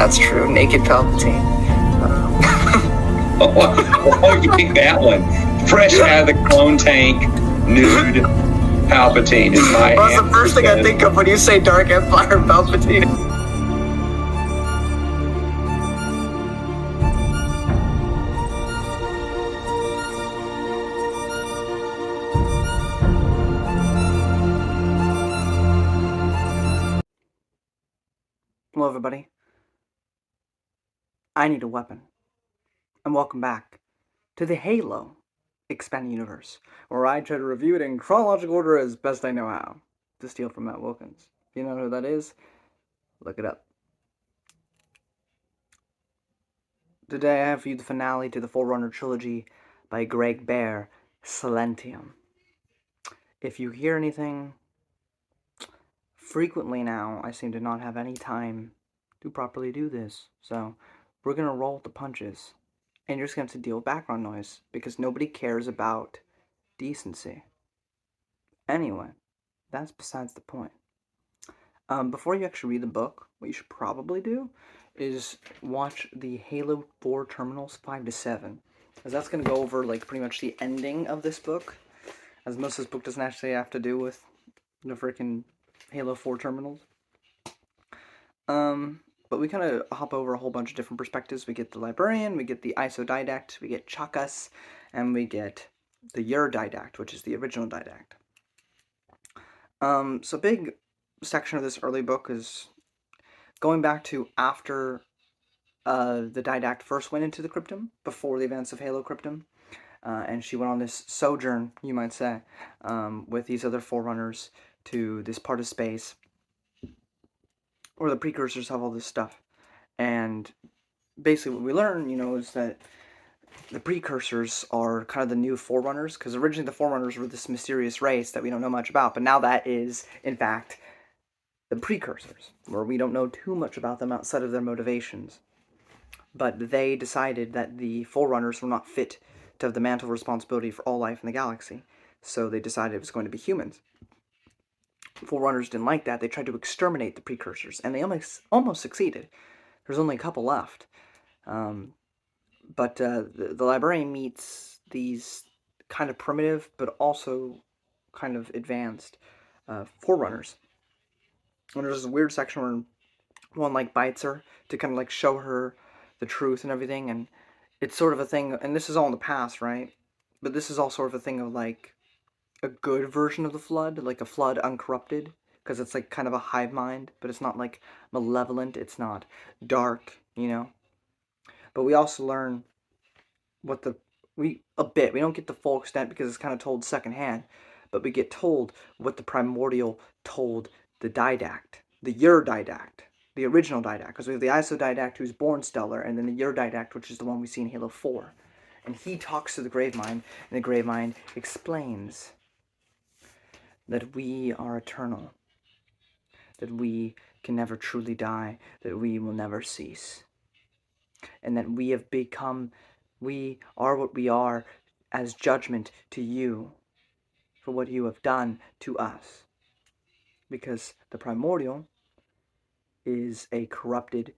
That's true. Naked Palpatine. Oh, you pick that one. Fresh out of the clone tank, nude Palpatine is my Well, that's the first thing I think of when you say Dark Empire Palpatine. Hello, everybody. I need a weapon. And welcome back to the Halo Expanded Universe, where I try to review it in chronological order as best I know how, to steal from Matt Wilkins. If you know who that is, look it up. Today I have for you the finale to the Forerunner Trilogy by Greg Bear, Silentium. If you hear anything, frequently now I seem to not have any time to properly do this, so we're going to roll with the punches. And you're just going to have to deal with background noise, because nobody cares about decency. Anyway, that's besides the point. Before you actually read the book, what you should probably do is watch the Halo 4 Terminals 5 to 7. Because that's going to go over, like, pretty much the ending of this book. As most of this book doesn't actually have to do with the freaking Halo 4 Terminals. But we kind of hop over a whole bunch of different perspectives. We get the Librarian, we get the Isodidact, we get Chakas, and we get the Eurodidact, which is the original Didact. So big section of this early book is going back to after the Didact first went into the Cryptum, before the events of Halo Cryptum, and she went on this sojourn, you might say, with these other Forerunners to this part of space, where the precursors have all this stuff. And basically what we learn, is that the precursors are kind of the new Forerunners, because originally the Forerunners were this mysterious race that we don't know much about, but now that is, in fact, the precursors, where we don't know too much about them outside of their motivations. But they decided that the Forerunners were not fit to have the mantle of responsibility for all life in the galaxy, so they decided it was going to be humans. Forerunners didn't like that. They tried to exterminate the precursors, and they almost succeeded. There's only a couple left. But the Librarian meets these kind of primitive, but also kind of advanced Forerunners. And there's this weird section where one, like, bites her to kind of, like, show her the truth and everything, and it's sort of a thing, and this is all in the past, right? But this is all sort of a thing of, like, a good version of the Flood, like a Flood uncorrupted, because it's, like, kind of a hive mind, but it's not, like, malevolent, it's not dark, But we also learn we don't get the full extent because it's kind of told secondhand, but we get told what the Primordial told the Didact, the Eurodidact, the original Didact, because we have the Isodidact who's born stellar, and then the Eurodidact, which is the one we see in Halo 4. And he talks to the Gravemind, and the Gravemind explains that we are eternal, that we can never truly die, that we will never cease, and that we are what we are as judgment to you for what you have done to us. Because the Primordial is a corrupted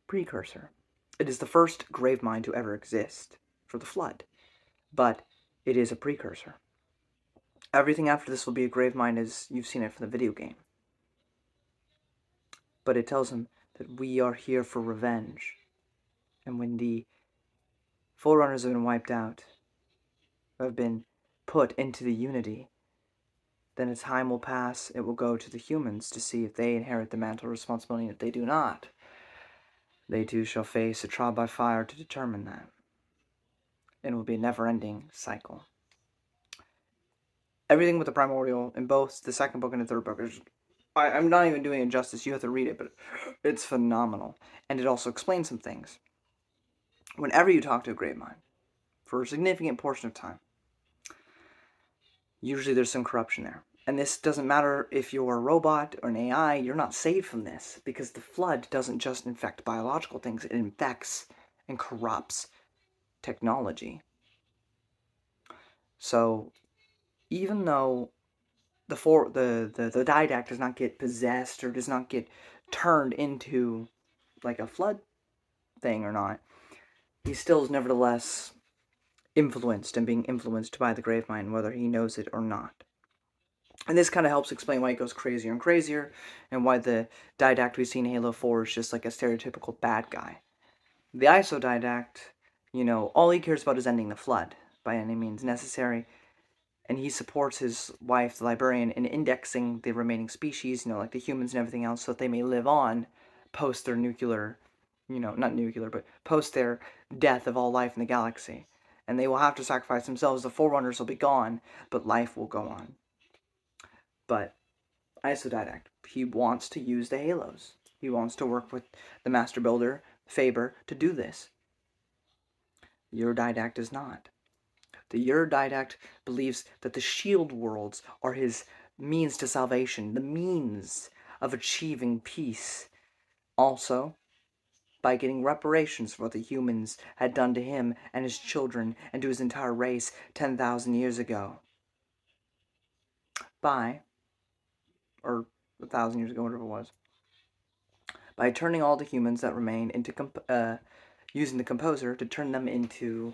precursor. It is the first Gravemind to ever exist for the Flood, but it is a precursor. Everything after this will be a Gravemind as you've seen it from the video game. But it tells him that we are here for revenge. And when the Forerunners have been wiped out, have been put into the Unity, then a time will pass, it will go to the humans to see if they inherit the mantle of responsibility, and if they do not, they too shall face a trial by fire to determine that. And it will be a never-ending cycle. Everything with the Primordial in both the second book and the third book is... I'm not even doing it justice, you have to read it, but it's phenomenal. And it also explains some things. Whenever you talk to a Gravemind, for a significant portion of time, usually there's some corruption there. And this doesn't matter if you're a robot or an AI, you're not saved from this, because the Flood doesn't just infect biological things, it infects and corrupts technology. So, even though the Didact does not get possessed or does not get turned into, like, a Flood thing or not, he still is nevertheless influenced and being influenced by the Gravemind, whether he knows it or not. And this kind of helps explain why he goes crazier and crazier, and why the Didact we see in Halo 4 is just like a stereotypical bad guy. The Isodidact, all he cares about is ending the Flood by any means necessary, and he supports his wife, the Librarian, in indexing the remaining species, like the humans and everything else, so that they may live on post their nuclear, not nuclear, but post their death of all life in the galaxy. And they will have to sacrifice themselves. The Forerunners will be gone, but life will go on. But Isodidact, he wants to use the Halos. He wants to work with the Master Builder, Faber, to do this. Eurodidact does not. The Eurodidact believes that the shield worlds are his means to salvation, the means of achieving peace. Also, by getting reparations for what the humans had done to him and his children and to his entire race 10,000 years ago. Or 1,000 years ago, whatever it was. By turning all the humans that remain into, using the Composer to turn them into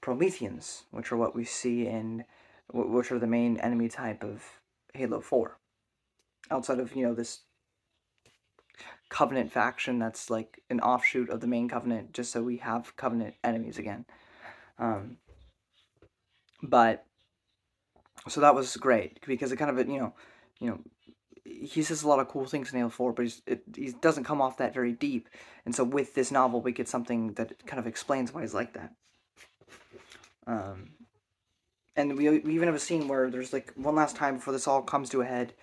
Prometheans, which are what we see which are the main enemy type of Halo 4. Outside of, this Covenant faction that's like an offshoot of the main Covenant, just so we have Covenant enemies again. But, so that was great, because it kind of, he says a lot of cool things in Halo 4, but he doesn't come off that very deep. And so with this novel, we get something that kind of explains why he's like that. And we even have a scene where there's like one last time before this all comes to a head,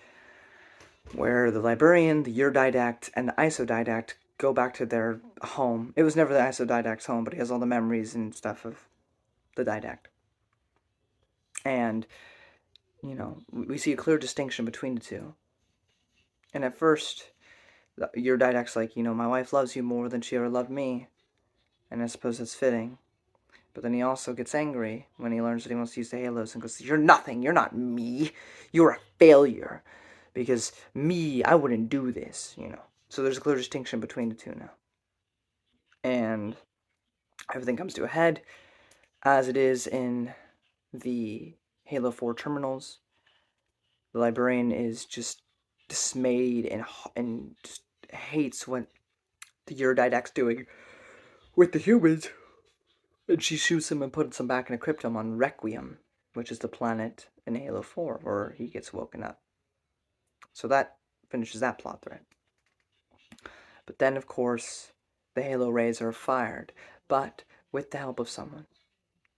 where the Librarian, the Eurodidact, and the Isodidact go back to their home. It was never the Isodidact's home, but he has all the memories and stuff of the Didact. And, we see a clear distinction between the two. And at first, Eurodidact's like, my wife loves you more than she ever loved me. And I suppose that's fitting. But then he also gets angry when he learns that he wants to use the Halos and goes, you're nothing, you're not me, you're a failure. Because me, I wouldn't do this, So there's a clear distinction between the two now. And everything comes to a head, as it is in the Halo 4 terminals. The Librarian is just dismayed and just hates what the Eurodidact's doing with the humans. And she shoots him and puts him back in a cryptome on Requiem, which is the planet in Halo 4 where he gets woken up. So that finishes that plot thread. But then, of course, the Halo rays are fired, but with the help of someone.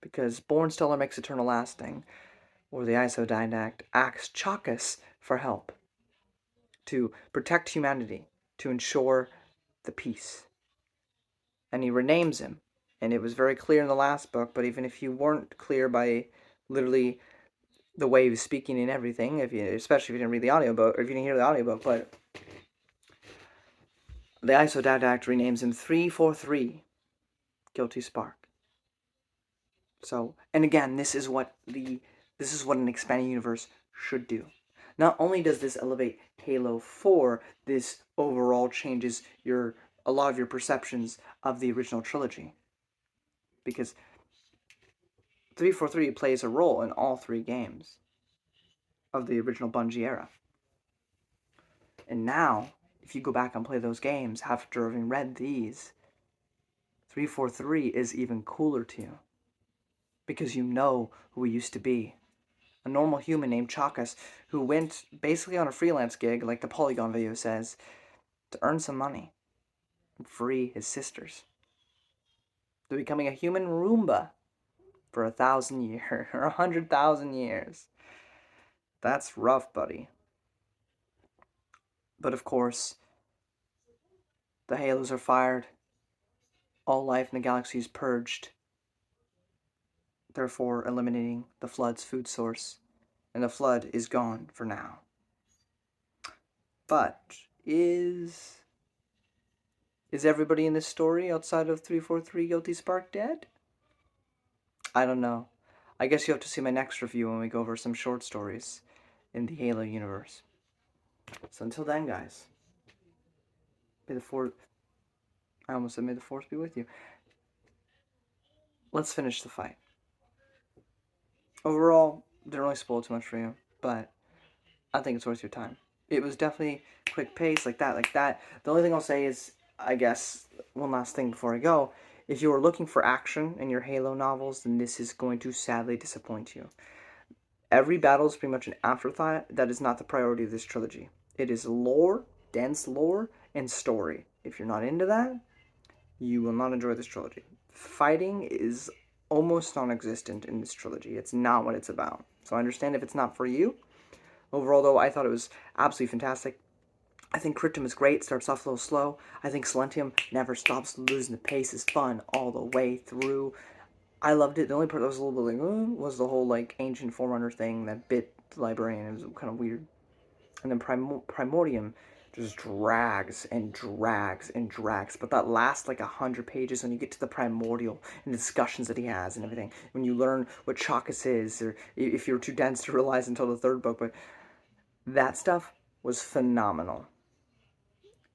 Because Born Stellar makes Eternal Lasting, or the Isodidact, asks Chakas for help to protect humanity, to ensure the peace. And he renames him. And it was very clear in the last book, but even if you weren't clear by literally the way he was speaking and everything, especially if you didn't read the audiobook, or if you didn't hear the audiobook, but the Isodidact renames him 343, Guilty Spark. So, and again, this is what an expanding universe should do. Not only does this elevate Halo 4, this overall changes a lot of your perceptions of the original trilogy. Because 343 plays a role in all three games of the original Bungie era. And now, if you go back and play those games after having read these, 343 is even cooler to you. Because you know who he used to be. A normal human named Chakas, who went basically on a freelance gig, like the Polygon video says, to earn some money and free his sisters. To becoming a human Roomba for 1,000 years, or 100,000 years. That's rough, buddy. But of course, the Halos are fired. All life in the galaxy is purged, therefore eliminating the Flood's food source. And the Flood is gone for now. But is everybody in this story outside of 343 Guilty Spark dead? I don't know. I guess you have to see my next review when we go over some short stories in the Halo universe. So until then, guys, may the I almost said may the force be with you. Let's finish the fight. Overall, didn't really spoil too much for you, but I think it's worth your time. It was definitely quick pace, like that. The only thing I'll say is, I guess, one last thing before I go. If you were looking for action in your Halo novels, then this is going to sadly disappoint you. Every battle is pretty much an afterthought. That is not the priority of this trilogy. It is lore, dense lore, and story. If you're not into that, you will not enjoy this trilogy. Fighting is almost non-existent in this trilogy. It's not what it's about. So I understand if it's not for you. Overall, though, I thought it was absolutely fantastic. I think Cryptum is great. Starts off a little slow. I think Silentium never stops losing the pace. Is fun all the way through. I loved it. The only part that was a little bit like, was the whole like ancient Forerunner thing that bit the librarian. It was kind of weird. And then Primordium just drags and drags and drags. But that last like 100 pages when you get to the Primordial and the discussions that he has and everything, when you learn what Chakas is, or if you're too dense to realize until the third book, but that stuff was phenomenal.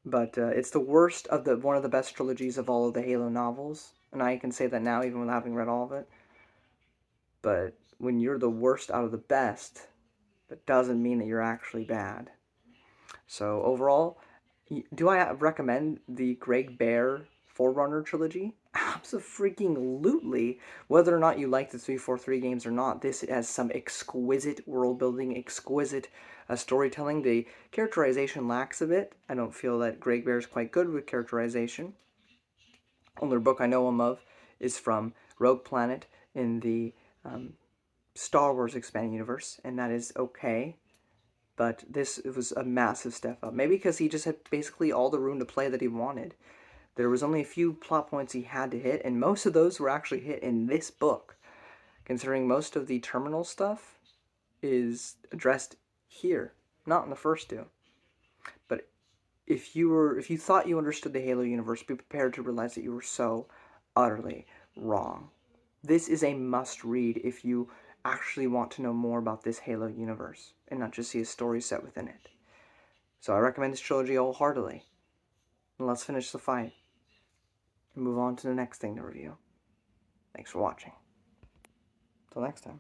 But it's the worst of the one of the best trilogies of all of the Halo novels, and I can say that now even without having read all of it. But when you're the worst out of the best, that doesn't mean that you're actually bad. So overall, do I recommend the Greg Bear Forerunner trilogy? Absolutely. Whether or not you like the 343 games or not, this has some exquisite world building, exquisite storytelling. The characterization lacks a bit. I don't feel that Greg Bear is quite good with characterization. Only book I know him of is from Rogue Planet in the Star Wars expanded universe, and that is okay. But this was a massive step up. Maybe because he just had basically all the room to play that he wanted. There was only a few plot points he had to hit, and most of those were actually hit in this book, considering most of the terminal stuff is addressed here, not in the first two. But if you thought you understood the Halo universe, be prepared to realize that you were so utterly wrong. This is a must read if you actually want to know more about this Halo universe and not just see a story set within it. So I recommend this trilogy wholeheartedly. And let's finish the fight and move on to the next thing to review. Thanks for watching. Till next time.